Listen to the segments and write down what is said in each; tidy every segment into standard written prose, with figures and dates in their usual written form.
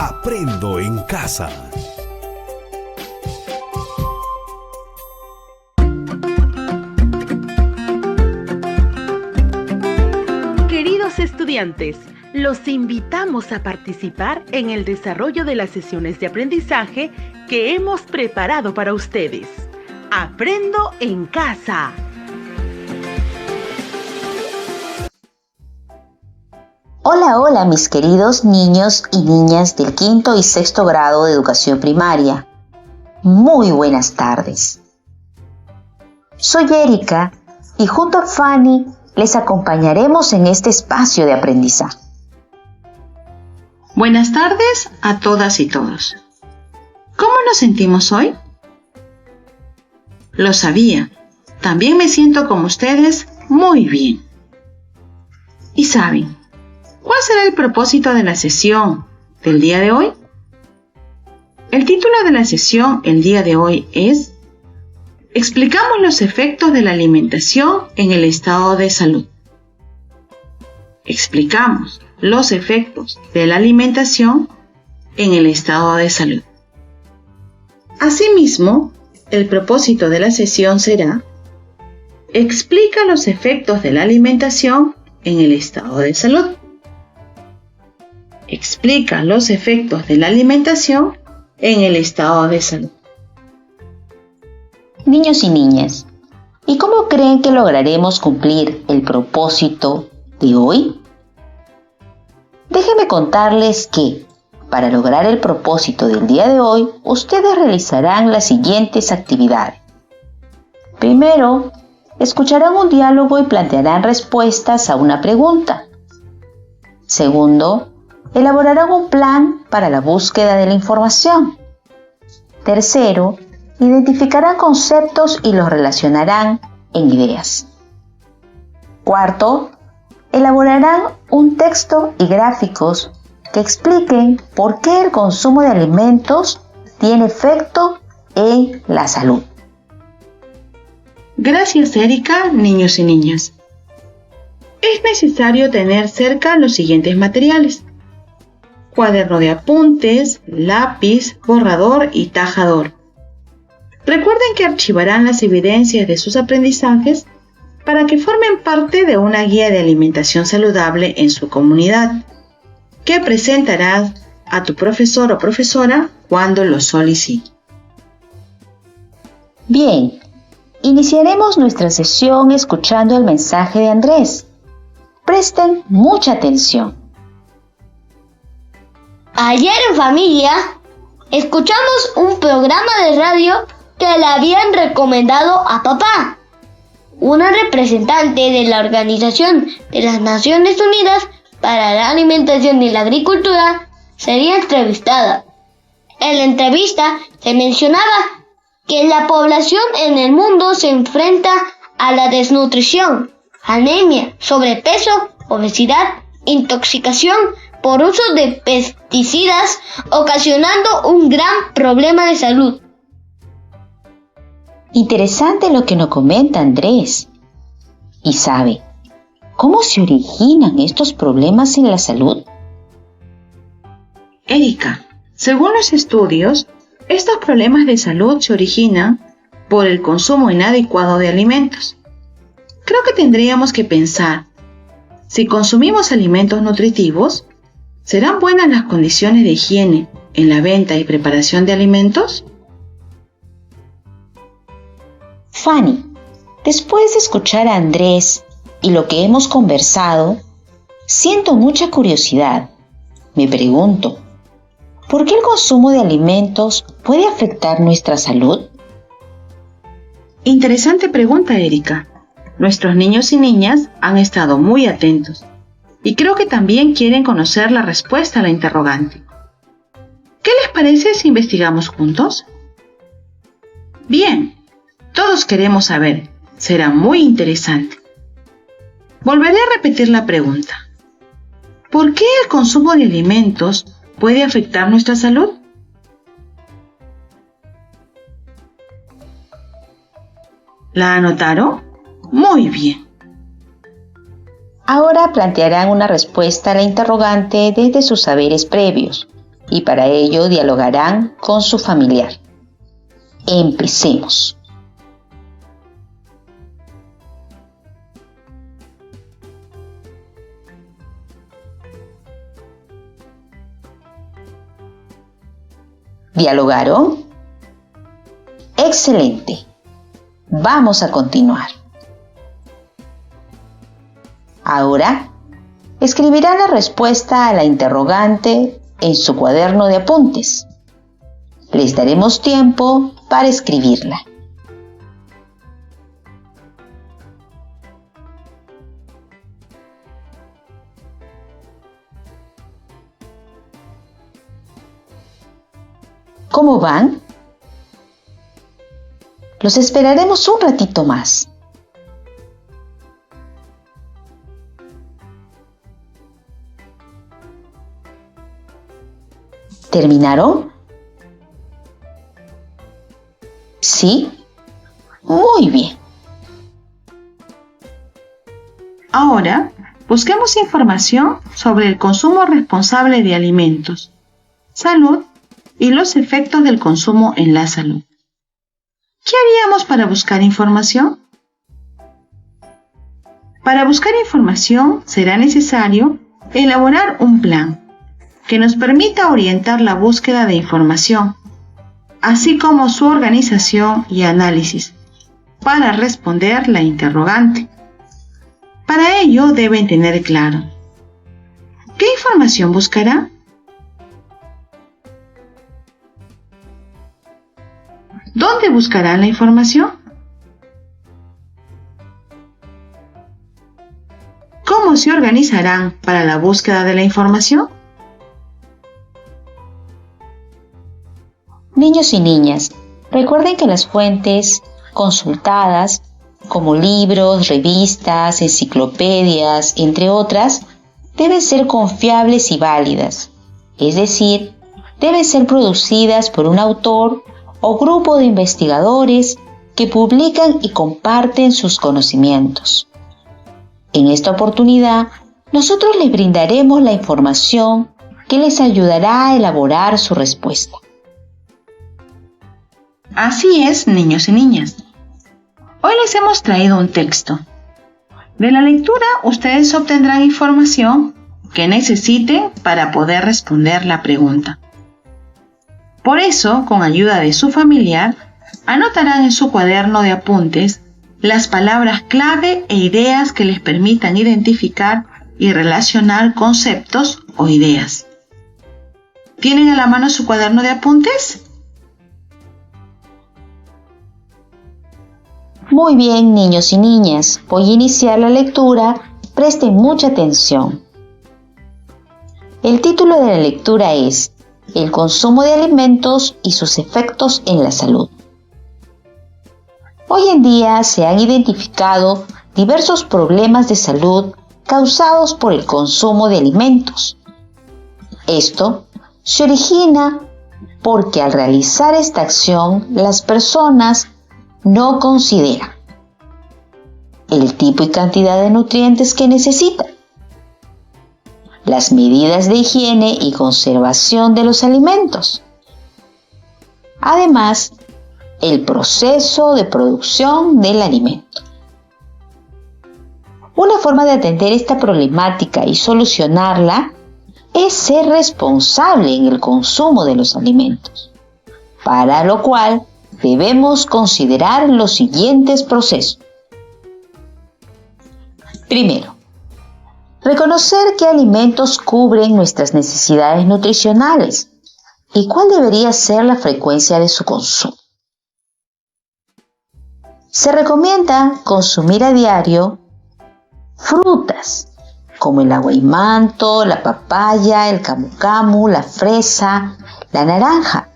Aprendo en casa. Queridos estudiantes, los invitamos a participar en el desarrollo de las sesiones de aprendizaje que hemos preparado para ustedes. Aprendo en casa. Hola mis queridos niños y niñas del quinto y sexto grado de educación primaria. Muy buenas tardes. Soy Erika y junto a Fanny les acompañaremos en este espacio de aprendizaje. Buenas tardes a todas y todos. ¿Cómo nos sentimos hoy? Lo sabía. También me siento como ustedes muy bien. ¿Y saben cuál será el propósito de la sesión del día de hoy? El título de la sesión el día de hoy es Explicamos los efectos de la alimentación en el estado de salud. Explicamos los efectos de la alimentación en el estado de salud. Asimismo, el propósito de la sesión será Explica los efectos de la alimentación en el estado de salud. Explica los efectos de la alimentación en el estado de salud. Niños y niñas, ¿y cómo creen que lograremos cumplir el propósito de hoy? Déjenme contarles que, para lograr el propósito del día de hoy, ustedes realizarán las siguientes actividades. Primero, escucharán un diálogo y plantearán respuestas a una pregunta. Segundo, elaborarán un plan para la búsqueda de la información. Tercero, identificarán conceptos y los relacionarán en ideas. Cuarto, elaborarán un texto y gráficos que expliquen por qué el consumo de alimentos tiene efecto en la salud. Gracias, Erika, niños y niñas. Es necesario tener cerca los siguientes materiales: cuaderno de apuntes, lápiz, borrador y tajador. Recuerden que archivarán las evidencias de sus aprendizajes para que formen parte de una guía de alimentación saludable en su comunidad, que presentarás a tu profesor o profesora cuando lo solicite. Bien, iniciaremos nuestra sesión escuchando el mensaje de Andrés. Presten mucha atención. Ayer en familia escuchamos un programa de radio que le habían recomendado a papá. Una representante de la Organización de las Naciones Unidas para la Alimentación y la Agricultura sería entrevistada. En la entrevista se mencionaba que la población en el mundo se enfrenta a la desnutrición, anemia, sobrepeso, obesidad, intoxicación por uso de pesticidas, ocasionando un gran problema de salud. Interesante lo que nos comenta Andrés. ¿Y sabe cómo se originan estos problemas en la salud? Erika, según los estudios, estos problemas de salud se originan por el consumo inadecuado de alimentos. Creo que tendríamos que pensar, si consumimos alimentos nutritivos, ¿serán buenas las condiciones de higiene en la venta y preparación de alimentos? Fanny, después de escuchar a Andrés y lo que hemos conversado, siento mucha curiosidad. Me pregunto, ¿por qué el consumo de alimentos puede afectar nuestra salud? Interesante pregunta, Erika. Nuestros niños y niñas han estado muy atentos y creo que también quieren conocer la respuesta a la interrogante. ¿Qué les parece si investigamos juntos? Bien, todos queremos saber. Será muy interesante. Volveré a repetir la pregunta. ¿Por qué el consumo de alimentos puede afectar nuestra salud? ¿La anotaron? Muy bien. Ahora plantearán una respuesta a la interrogante desde sus saberes previos. y para ello dialogarán con su familiar. Empecemos. ¿Dialogaron? Excelente. Vamos a continuar. Ahora, escribirán la respuesta a la interrogante en su cuaderno de apuntes. Les daremos tiempo para escribirla. ¿Cómo van? Los esperaremos un ratito más. ¿Terminaron? ¿Sí? Muy bien. Ahora, busquemos información sobre el consumo responsable de alimentos, salud y los efectos del consumo en la salud. ¿Qué haríamos para buscar información? Para buscar información será necesario elaborar un plan que nos permita orientar la búsqueda de información, así como su organización y análisis, para responder la interrogante. Para ello deben tener claro: ¿qué información buscará? ¿Dónde buscarán la información? ¿Cómo se organizarán para la búsqueda de la información? Niños y niñas, recuerden que las fuentes consultadas, como libros, revistas, enciclopedias, entre otras, deben ser confiables y válidas, es decir, deben ser producidas por un autor o grupo de investigadores que publican y comparten sus conocimientos. En esta oportunidad, nosotros les brindaremos la información que les ayudará a elaborar su respuesta. Así es, niños y niñas. Hoy les hemos traído un texto. De la lectura, ustedes obtendrán información que necesiten para poder responder la pregunta. Por eso, con ayuda de su familiar, anotarán en su cuaderno de apuntes las palabras clave e ideas que les permitan identificar y relacionar conceptos o ideas. ¿Tienen a la mano su cuaderno de apuntes? Muy bien, niños y niñas, voy a iniciar la lectura. Presten mucha atención. El título de la lectura es El consumo de alimentos y sus efectos en la salud. Hoy en día se han identificado diversos problemas de salud causados por el consumo de alimentos. Esto se origina porque al realizar esta acción las personas no consideran el tipo y cantidad de nutrientes que necesitan, las medidas de higiene y conservación de los alimentos, además el proceso de producción del alimento. Una forma de atender esta problemática y solucionarla es ser responsable en el consumo de los alimentos, para lo cual debemos considerar los siguientes procesos. Primero, reconocer qué alimentos cubren nuestras necesidades nutricionales y cuál debería ser la frecuencia de su consumo. Se recomienda consumir a diario frutas como el aguaimanto, la papaya, el camu camu, la fresa, la naranja,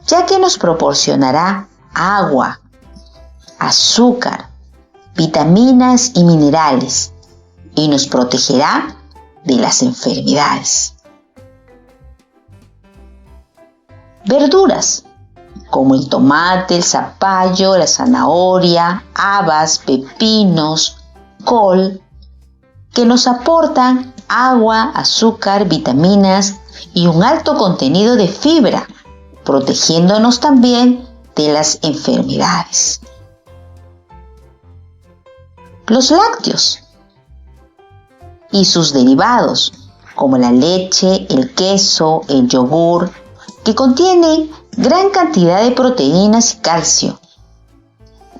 ya que nos proporcionará agua, azúcar, vitaminas y minerales y nos protegerá de las enfermedades. Verduras como el tomate, el zapallo, la zanahoria, habas, pepinos, col, que nos aportan agua, azúcar, vitaminas y un alto contenido de fibra, protegiéndonos también de las enfermedades. Los lácteos y sus derivados, como la leche, el queso, el yogur, que contienen gran cantidad de proteínas y calcio,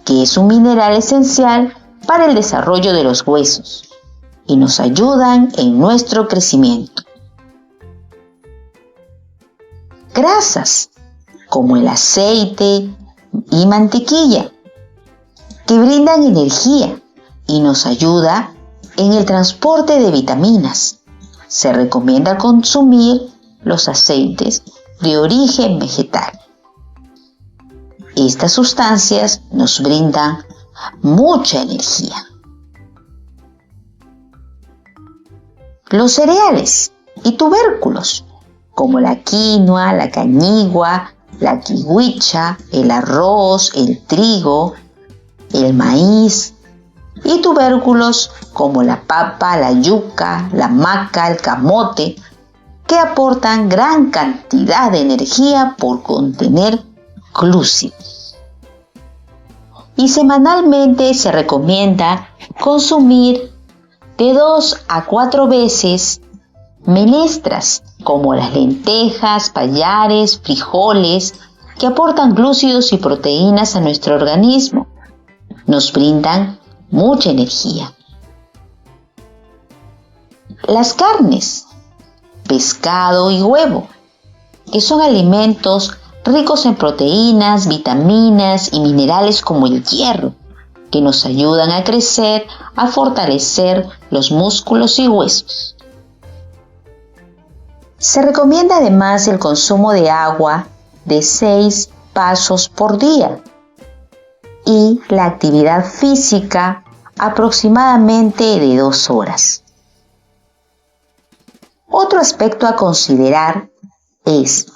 que es un mineral esencial para el desarrollo de los huesos y nos ayudan en nuestro crecimiento. Grasas, como el aceite y mantequilla, que brindan energía y nos ayuda en el transporte de vitaminas. Se recomienda consumir los aceites de origen vegetal. Estas sustancias nos brindan mucha energía. Los cereales y tubérculos, como la quinoa, la cañigua, la kiwicha, el arroz, el trigo, el maíz, y tubérculos como la papa, la yuca, la maca, el camote, que aportan gran cantidad de energía por contener glúcidos. Y semanalmente se recomienda consumir de 2 a 4 veces menestras como las lentejas, pallares, frijoles, que aportan glúcidos y proteínas a nuestro organismo. Nos brindan mucha energía. Las carnes, pescado y huevo, que son alimentos ricos en proteínas, vitaminas y minerales como el hierro, que nos ayudan a crecer, a fortalecer los músculos y huesos. Se recomienda además el consumo de agua de 6 vasos por día y la actividad física aproximadamente de 2 horas. Otro aspecto a considerar es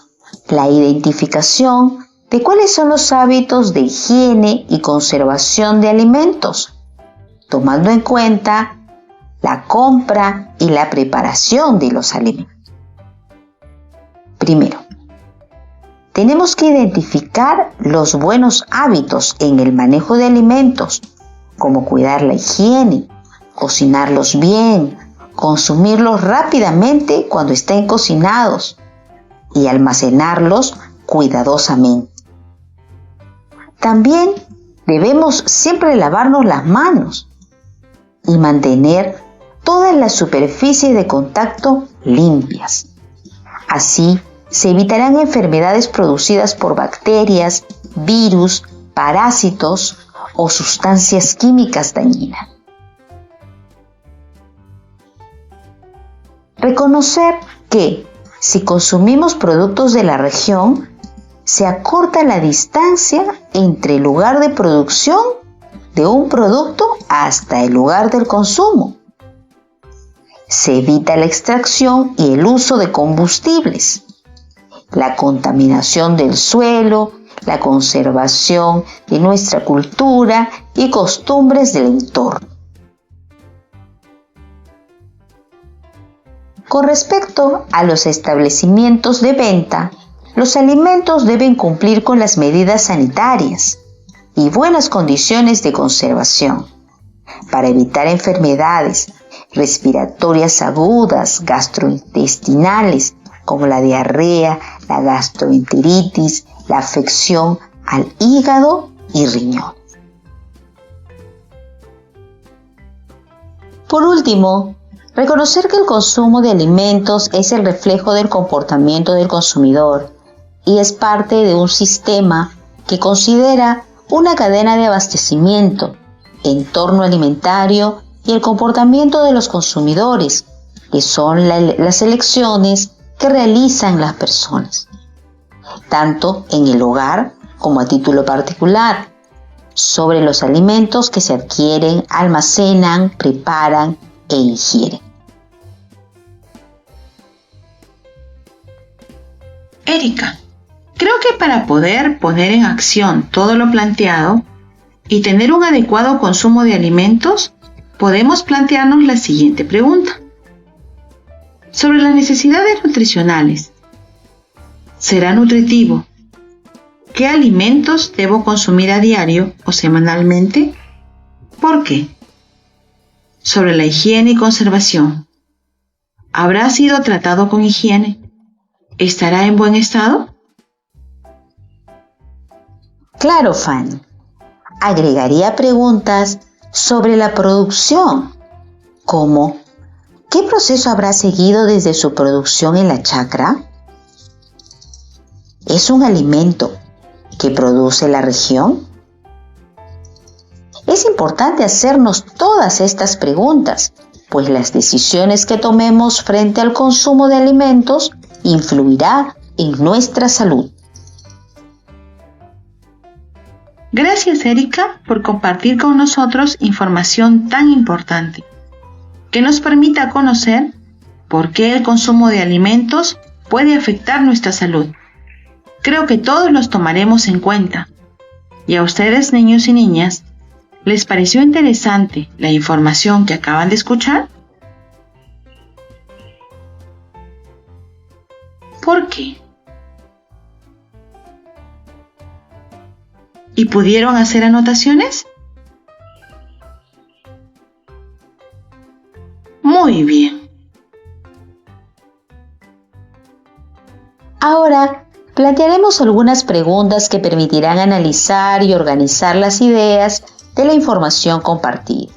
la identificación de cuáles son los hábitos de higiene y conservación de alimentos, tomando en cuenta la compra y la preparación de los alimentos. Primero, tenemos que identificar los buenos hábitos en el manejo de alimentos, como cuidar la higiene, cocinarlos bien, consumirlos rápidamente cuando estén cocinados y almacenarlos cuidadosamente. También debemos siempre lavarnos las manos y mantener todas las superficies de contacto limpias. Así se evitarán enfermedades producidas por bacterias, virus, parásitos o sustancias químicas dañinas. Reconocer que si consumimos productos de la región, se acorta la distancia entre el lugar de producción de un producto hasta el lugar del consumo. Se evita la extracción y el uso de combustibles, la contaminación del suelo, la conservación de nuestra cultura y costumbres del entorno. Con respecto a los establecimientos de venta, los alimentos deben cumplir con las medidas sanitarias y buenas condiciones de conservación para evitar enfermedades respiratorias agudas, gastrointestinales, como la diarrea, la gastroenteritis, la afección al hígado y riñón. Por último, reconocer que el consumo de alimentos es el reflejo del comportamiento del consumidor y es parte de un sistema que considera una cadena de abastecimiento, entorno alimentario y el comportamiento de los consumidores, que son las elecciones que realizan las personas, tanto en el hogar como a título particular, sobre los alimentos que se adquieren, almacenan, preparan e ingieren. Erika, creo que para poder poner en acción todo lo planteado y tener un adecuado consumo de alimentos, podemos plantearnos la siguiente pregunta. Sobre las necesidades nutricionales. ¿Será nutritivo? ¿Qué alimentos debo consumir a diario o semanalmente? ¿Por qué? Sobre la higiene y conservación. ¿Habrá sido tratado con higiene? ¿Estará en buen estado? Claro, Fanny. Agregaría preguntas sobre la producción, como ¿qué proceso habrá seguido desde su producción en la chacra? ¿Es un alimento que produce la región? Es importante hacernos todas estas preguntas, pues las decisiones que tomemos frente al consumo de alimentos influirá en nuestra salud. Gracias, Erika, por compartir con nosotros información tan importante que nos permita conocer por qué el consumo de alimentos puede afectar nuestra salud. Creo que todos los tomaremos en cuenta. ¿Y a ustedes, niños y niñas, les pareció interesante la información que acaban de escuchar? ¿Por qué? ¿Y pudieron hacer anotaciones? Muy bien. Ahora, plantearemos algunas preguntas que permitirán analizar y organizar las ideas de la información compartida.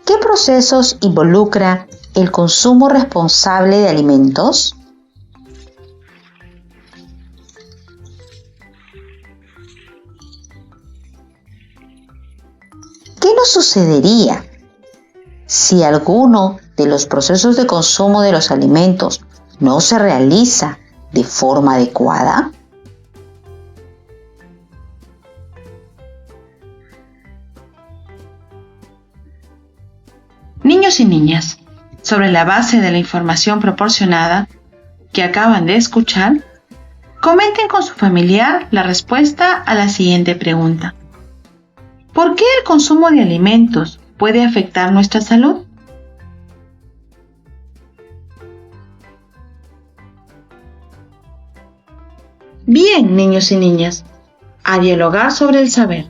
¿Qué procesos involucra el consumo responsable de alimentos? ¿Qué nos sucedería si alguno de los procesos de consumo de los alimentos no se realiza de forma adecuada? Niños y niñas, sobre la base de la información proporcionada que acaban de escuchar, comenten con su familiar la respuesta a la siguiente pregunta. ¿Por qué el consumo de alimentos puede afectar nuestra salud? Bien, niños y niñas, a dialogar sobre el saber.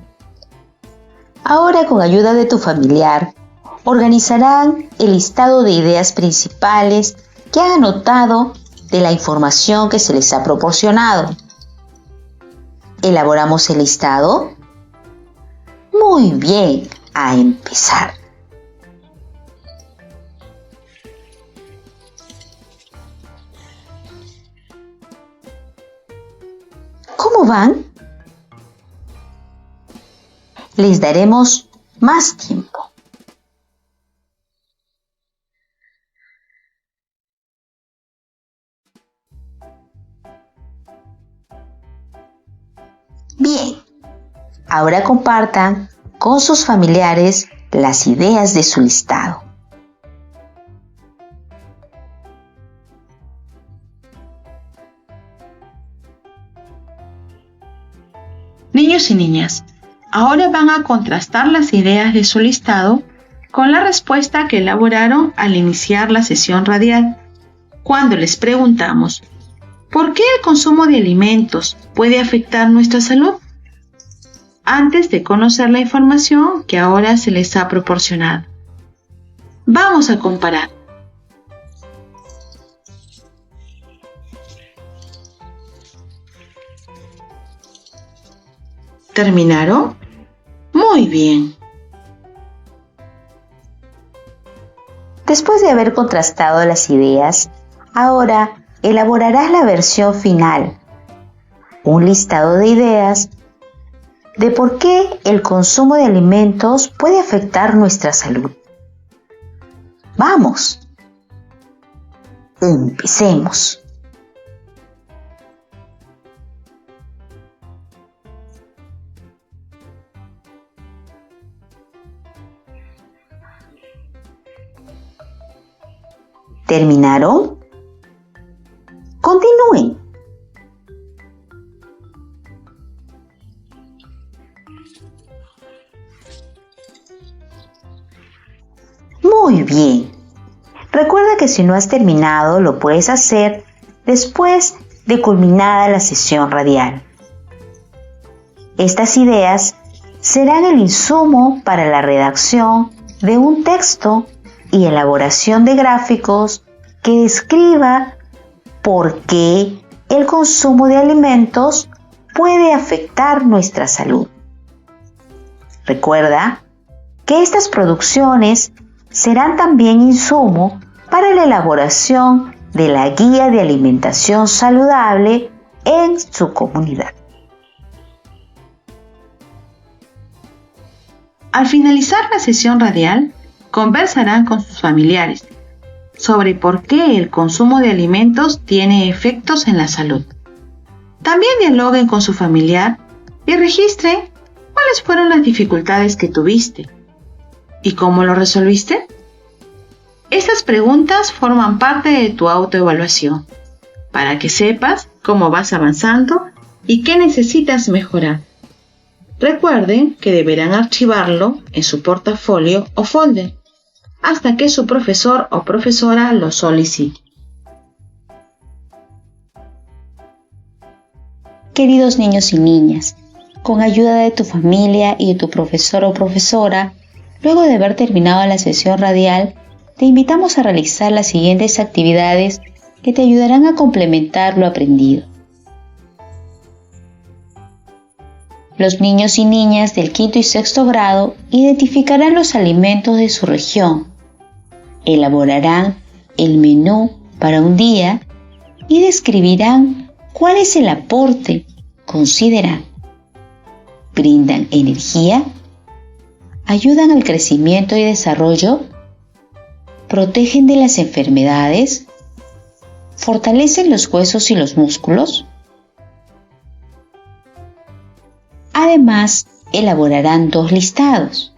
Ahora, con ayuda de tu familiar, organizarán el listado de ideas principales que han anotado de la información que se les ha proporcionado. ¿Elaboramos el listado? Muy bien, a empezar. ¿Cómo van? Les daremos más tiempo. Bien, ahora compartan con sus familiares las ideas de su listado. Niños y niñas, ahora van a contrastar las ideas de su listado con la respuesta que elaboraron al iniciar la sesión radial, cuando les preguntamos, ¿por qué el consumo de alimentos puede afectar nuestra salud? Antes de conocer la información que ahora se les ha proporcionado. Vamos a comparar. ¿Terminaron? Muy bien. Después de haber contrastado las ideas, ahora elaborarás la versión final, un listado de ideas de por qué el consumo de alimentos puede afectar nuestra salud. ¡Vamos! Empecemos. ¿Terminaron? Continúen. Muy bien. Recuerda que que si no has terminado lo puedes hacer después de culminada la sesión radial. Estas ideas serán el insumo para la redacción de un texto y elaboración de gráficos que describa por qué el consumo de alimentos puede afectar nuestra salud. Recuerda que estas producciones serán también insumo para la elaboración de la guía de alimentación saludable en su comunidad. Al finalizar la sesión radial, conversarán con sus familiares sobre por qué el consumo de alimentos tiene efectos en la salud. También dialoguen con su familiar y registren cuáles fueron las dificultades que tuviste y cómo lo resolviste. Estas preguntas forman parte de tu autoevaluación para que sepas cómo vas avanzando y qué necesitas mejorar. Recuerden que deberán archivarlo en su portafolio o folder hasta que su profesor o profesora lo solicite. Queridos niños y niñas, con ayuda de tu familia y de tu profesor o profesora, luego de haber terminado la sesión radial, te invitamos a realizar las siguientes actividades que te ayudarán a complementar lo aprendido. Los niños y niñas del quinto y sexto grado identificarán los alimentos de su región, elaborarán el menú para un día y describirán cuál es el aporte, consideran, brindan energía, ayudan al crecimiento y desarrollo, protegen de las enfermedades, fortalecen los huesos y los músculos. Además, elaborarán 2 listados.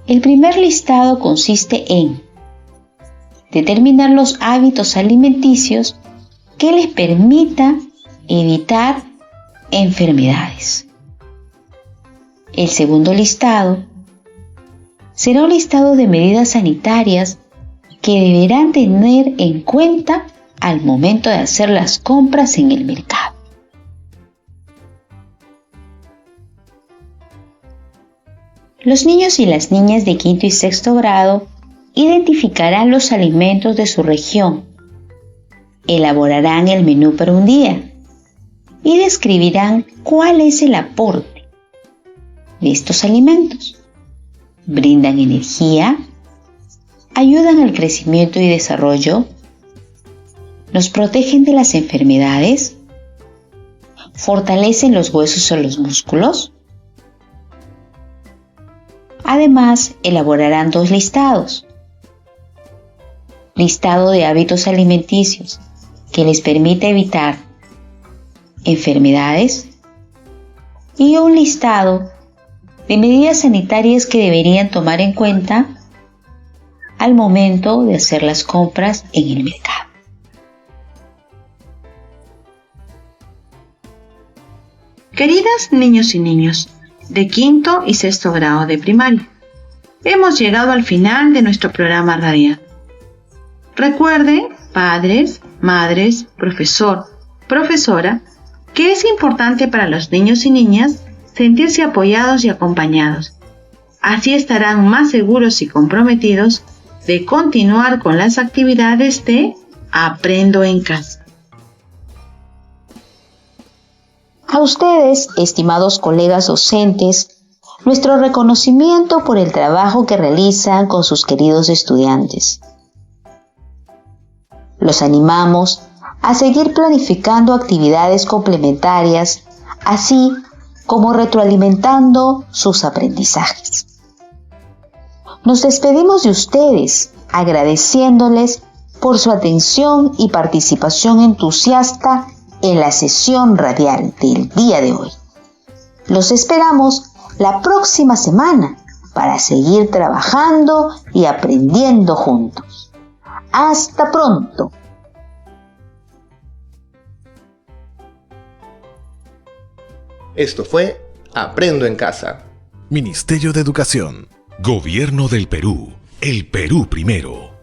El primer listado consiste en determinar los hábitos alimenticios que les permita evitar enfermedades. El segundo listado será un listado de medidas sanitarias que deberán tener en cuenta al momento de hacer las compras en el mercado. Los niños y las niñas de quinto y sexto grado identificarán los alimentos de su región, elaborarán el menú para un día y describirán cuál es el aporte de estos alimentos. Brindan energía, ayudan al crecimiento y desarrollo, nos protegen de las enfermedades, fortalecen los huesos o los músculos. Además, elaborarán 2 listados. Listado de hábitos alimenticios que les permite evitar enfermedades y un listado de medidas sanitarias que deberían tomar en cuenta al momento de hacer las compras en el mercado. Queridas niños y niños de quinto y sexto grado de primaria, hemos llegado al final de nuestro programa radial. Recuerden, padres, madres, profesor, profesora, que es importante para los niños y niñas sentirse apoyados y acompañados. Así estarán más seguros y comprometidos de continuar con las actividades de Aprendo en Casa. A ustedes, estimados colegas docentes, nuestro reconocimiento por el trabajo que realizan con sus queridos estudiantes. Los animamos a seguir planificando actividades complementarias, así como retroalimentando sus aprendizajes. Nos despedimos de ustedes, agradeciéndoles por su atención y participación entusiasta en la sesión radial del día de hoy. Los esperamos la próxima semana para seguir trabajando y aprendiendo juntos. ¡Hasta pronto! Esto fue Aprendo en Casa. Ministerio de Educación. Gobierno del Perú. El Perú primero.